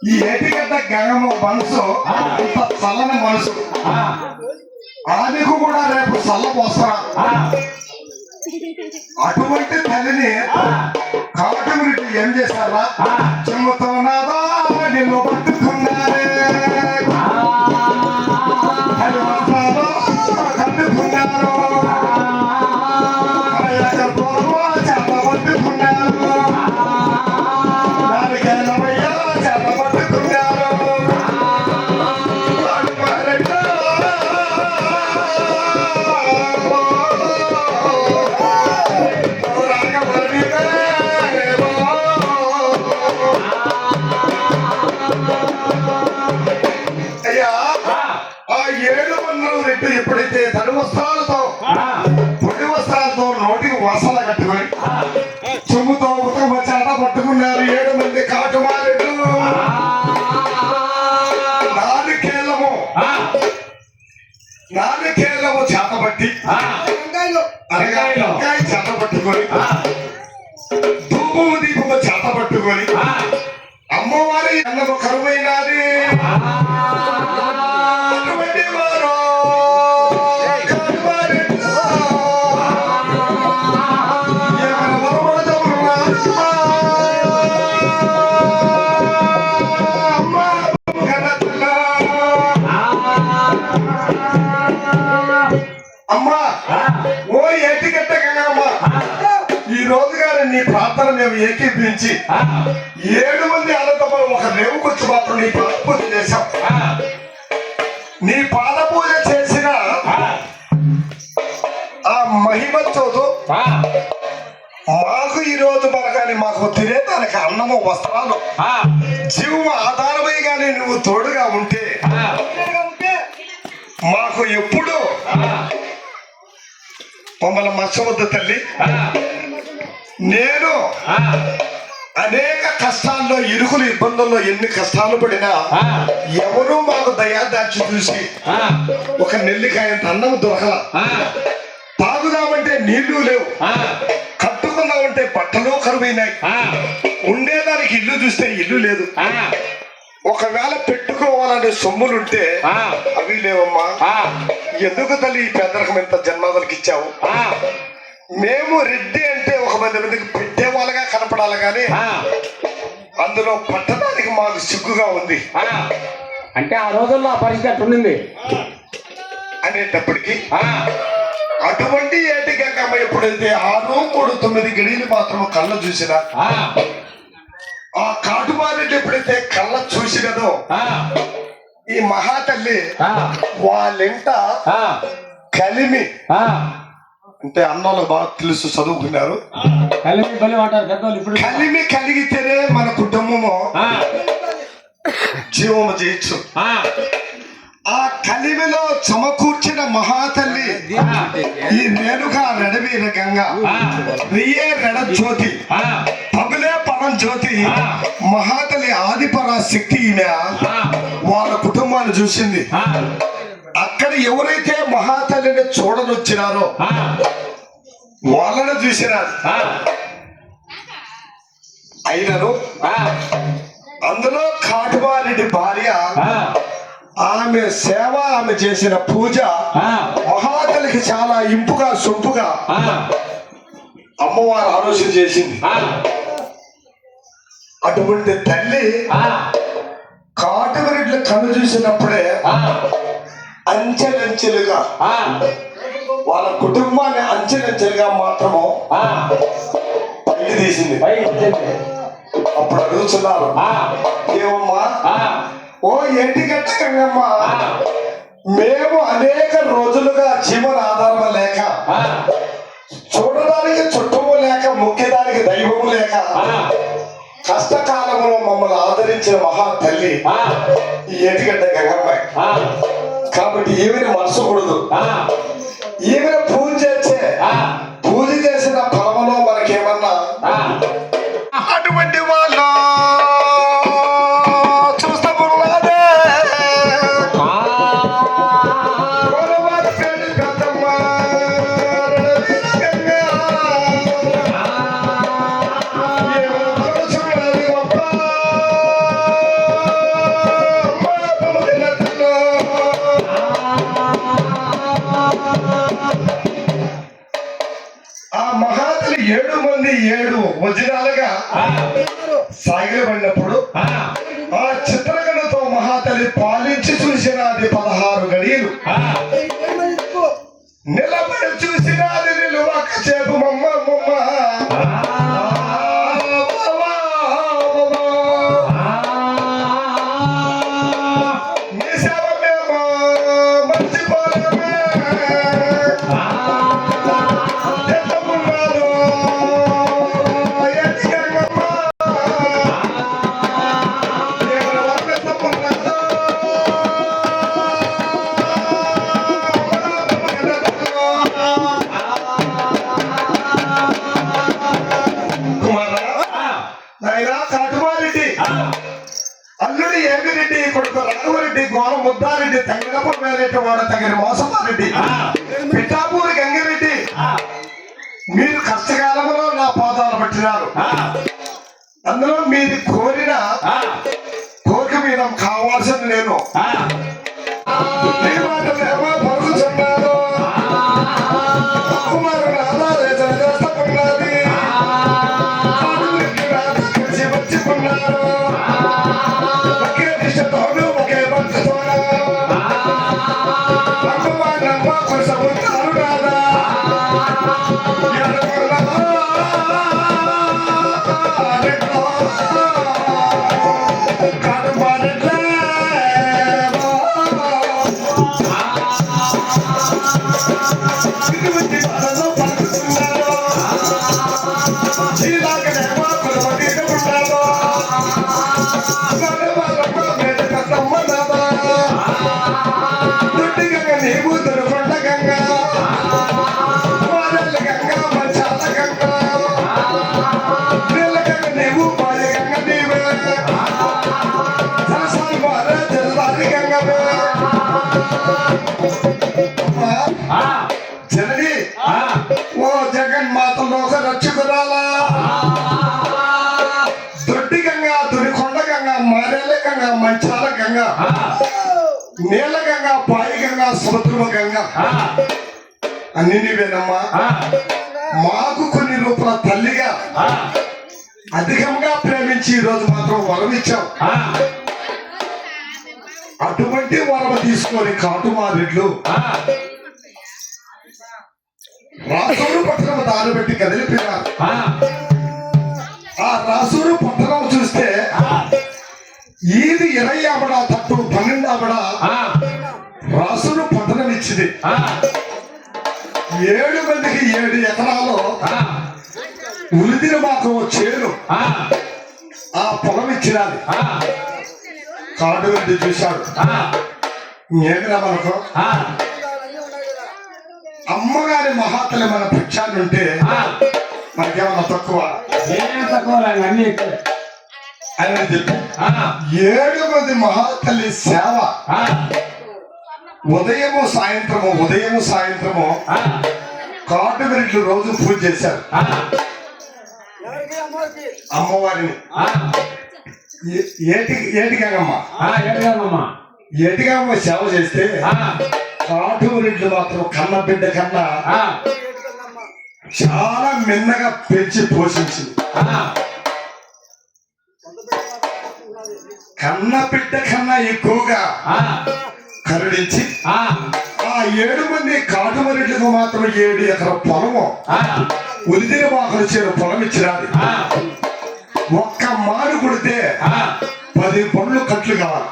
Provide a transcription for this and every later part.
ఈ ఏటిగడ్డ గంగమ్మ మనసు అంత చల్లని మనసు. ఆమెకు కూడా రేపు చల్లపోస్తారా. అటువంటి తల్లిని కాటముడి ఏం చేశారా? చెమ్ముతో నాదా నిన్ను పట్టుకున్నారే, కట్టుకున్నారు, చేత పట్టుకున్నారు, దానికైనా చేత పట్టుకున్నారు. ఎప్పుడైతే తడి వస్త్రాలతో పొడి వస్త్రాలతో నోటికి వసల కట్టుకొని చెమ్ముతో ఉతక చేత పట్టుకున్నారు 7 మంది కాటుమారెడ్లు. నాలుగేళ్లము చేత పట్టి అరగాయ చేత పట్టుకొని ధూపము దీపము చేత పట్టుకొని అమ్మవారి అన్నము కరువైనది. అమ్మా ఓ ఏటిగడ్డ గంగమ్మ, ఈ రోజు గారి నీ ప్రార్థన మేము ఏకీపించి 7 మంది అనంతరం ఒక రేవుకొచ్చి మాత్రం నీ పాద పూజ చేశాం. నీ పాద పూజ చేసిన ఆ మహిమ చోదు మాకు ఈ రోజు మనగాని మాకు తినేదానికి అన్నము వస్త్రాలు జీవము ఆధారమై గాని నువ్వు తోడుగా ఉంటే మాకు ఎప్పుడు మమ్మల్ని మర్చవద్దు తల్లి. నేను అనేక కష్టాల్లో ఇరుకులు ఇబ్బందుల్లో ఎన్ని కష్టాలు పడినా ఎవరూ మాకు దయాదాచి చూసి ఒక నెల్లికాయంత అన్నం దొరకల. తాగుదామంటే నీళ్లు లేవు, కట్టుకుందామంటే బట్టలు కరువైనాయి, ఉండేదానికి ఇల్లు చూస్తే ఇల్లు లేదు. ఒకవేళ పెట్టుకోవాలనే సొమ్ములుంటే అవి లేవమ్మా. ఎందుకు తల్లి ఈ పేదరికం ఎంత జన్మాదలకి ఇచ్చావు? మేము రెడ్డి అంటే 1 మందికి పెట్టే వాళ్ళగా కనపడాలి కానీ అందులో పట్టడానికి మాకు సిగ్గుగా ఉంది. అంటే ఆ రోజుల్లో ఆ పరిస్థితి ఉండింది అనేటప్పటికీ అటువంటి ఏటి గంగమ్మ ఎప్పుడైతే 6, 3, 9 గడియలు మాత్రం కళ్ళ చూసినా ఆ కాటుమారెడ్డి ఎప్పుడైతే కళ్ళ చూసినదో ఈ మహాతల్లి వాళ్ళింట కలిమి అంటే అన్నోళ్ళకి బాగా తెలుసు, చదువుకున్నారు. కలిమి కలిగితేనే మన కుటుంబము జీవము చేయొచ్చు. ఆ కలిమిలో సమకూర్చిన మహాతల్లి ఈ నేనుగా నడవీన గంగ వెయ్యే రెడ జ్యోతి పగులే పరం జ్యోతి మహాతల్లి ఆదిపరాశక్తి ఈమె వాళ్ళ కుటుంబాన్ని చూసింది. అక్కడ ఎవరైతే మహాతల్లిని చూడనొచ్చినారో వాళ్ళని చూసినారు. అయినను అందులో కాటువారెడ్డి భార్య ఆమె సేవ, ఆమె చేసిన పూజ మహాతలికి చాలా ఇంపుగా సొంపుగా అమ్మవారు ఆలోచన చేసింది. అటువంటి తల్లి కాటువరెడ్లు కన్ను చూసినప్పుడే అంచెలంచెలుగా వాళ్ళ కుటుంబాన్ని అంచెలంచెలుగా మాత్రము పైకి తీసింది. అప్పుడు అడుగుతున్నారు, ఏమమ్మా ఓ ఏంటికంటే గంగమ్మ, మేము అనేక రోజులుగా జీవన ఆధారం లేక, చూడడానికి చుట్టము లేక, ముఖ్యదానికి దైవము లేక, కష్టకాలంలో మమ్మల్ని ఆదరించిన మహా తల్లి ఈ ఏటిగడ్డ గంగమ్మాయి. కాబట్టి ఈమెను మర్చకూడదు. ఈమెను పూజ చేస్తే పూజ చేసిన ఫలములో మనకేమన్నా అటువంటి వాళ్ళ ఏడు వజ్రాలుగా సాగిలబడినప్పుడు ఆ చిత్రకళతో మహాతల్లి పాలించి చూసిన అది 16 గడియలు. నిలబడి చూసిన అది నిలువక చేపు మమ్మ మమ్మ నీ సేవ మేము మర్చిపోలేమే. అల్లుడి ఏమిరెడ్డి కొడుకు రాఘవరెడ్డి, గోర ముద్దారెడ్డి, తంగనపూర్ వేరెడ్డి, వాడ తగిన మోసమారెడ్డి, పిఠాపూరి గంగిరెడ్డి, మీరు కష్టకాలంలో నా పాదాలు పట్టినారు. అందులో మీరు కోరిన కోరిక మీద కావాల్సింది నేను పరుగుచున్నాను. కుమారుడు ఆధారేతన చేస్తున్నది వచ్చికున్నారు. ఒకే దిశతోడు ఒకే భక్తితోడ భగవానమ్మ కొసముతారు రాదా జనని ఓ జగన్మాతలో రక్షకురాలా, దొడ్డి గంగ, దొరికొండ గంగ, మారేల గంగ, మంచాల గంగ, నీళ్ళ గంగ, పాయి గంగ, సముద్రమ గంగ అన్ని నీవేనమ్మా. మాకు కొన్ని రూపాయల తల్లిగా అధికంగా ప్రేమించి ఈ రోజు మాత్రం వరం ఇచ్చాం. అటువంటి వరం తీసుకొని కాటుమారెడ్లు రాసూరు పట్టణం దారి పెట్టి కదిలిపోయినారు. ఆ రాసూరు పట్టణం చూస్తే ఈది 20 ఆవిడ తట్టు 12 ఆవిడ రాసూరు పట్టణం ఇచ్చింది. 7 మందికి 7 ఎకరాలు ఉలిదిన మాకు చేను ఆ పొలం ఇచ్చినది. కాటువరెడ్డి చూశాడు, ఏమిరా మనకు అమ్మగారి మహాతల్లి మన పక్షాన్ని ఉంటే మనకేమన్నా తక్కువ అని చెప్పి 7 మంది మహాతల్లి సేవ ఉదయము సాయంత్రము కాటువరెడ్లు రోజు పూజ చేశారు అమ్మవారిని. ఏటిగమ్మ ఏంటమ్మా ఏటిగమ్మ సేవ చేస్తే కాటూరెడ్లు మాత్రం కన్న బిడ్డ కన్నా చాలా మిన్నగా పెంచి పోషించింది. కన్న బిడ్డ కన్నా ఎక్కువగా కరుణించి ఆ 7 మంది కాటుమరెడ్లకు మాత్రం 7 ఎకరాల పొలము ఉలిదిన మాకలు చేరు పొలం ఇచ్చినది. ఒక్క మాడు కొడితే 10 పండ్లు కట్లు కావాలి.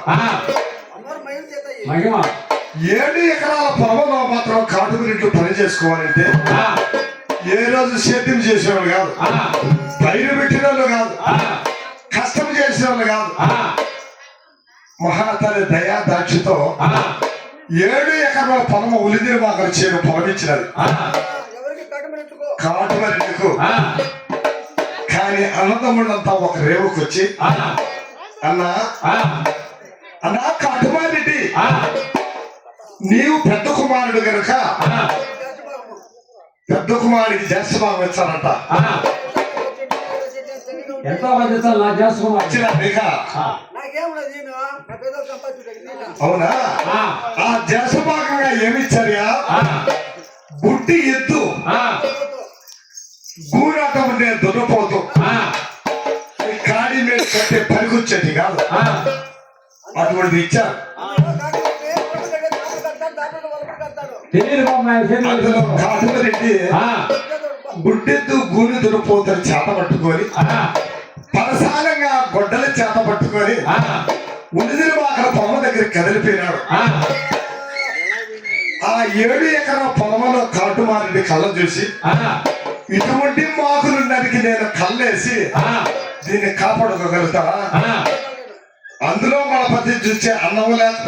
7 ఎకరాల పొలంలో మాత్రం కాటుమరెడ్లు పని చేసుకోవాలంటే ఏ రోజు సేద్యం చేసేవాళ్ళు కాదు, పైరు పెట్టిన వాళ్ళు కాదు, కష్టం చేసిన వాళ్ళు కాదు. మహాతల్లి దయా దాక్షితో 7 ఎకరాల పొలము ఉలిదిన మాకలు చేరు పొలం ఇచ్చినది కాటుమరెడ్లకు. కానీ అన్నదమ్ముళ్ళంతా ఒక రేవుకు వచ్చి అన్నా కాటుమారెడ్డి నీవు పెద్ద కుమారుడు గనుక పెద్ద కుమారుడికి జ్యేష్ఠ భాగం ఇచ్చారంట. ఎంతో బాధ్యతలు నా చేసుకున్నా వచ్చిన మేఘ అవునా? ఆ జ్యేష్ఠ భాగంగా ఏమిచ్చారు? బుట్టి ఎద్దు గూరాటం ఉండే దున్నపోతూ కాడి మీద కట్టే పనికొచ్చేది కాదు, అటువంటిది ఇచ్చారు. అందులో కాటుమరెడ్డి గుడ్డెద్దు గూని దున్నపోతని చేత పట్టుకొని పరసాలంగా గొడ్డల చేత పట్టుకొని ఉడిదిన మాకల పొలం దగ్గర కదిలిపోయినాడు. ఆ 7 ఎకరాల పొలంలో కాటుమారెడ్డి కళ్ళ చూసి ఇటువంటి మాకులుండడానికి నేను కళ్ళేసి దీన్ని కాపాడుకోగలుగుతావా? అందులో మన పద్ధతి చూస్తే అన్నం లేకపోతే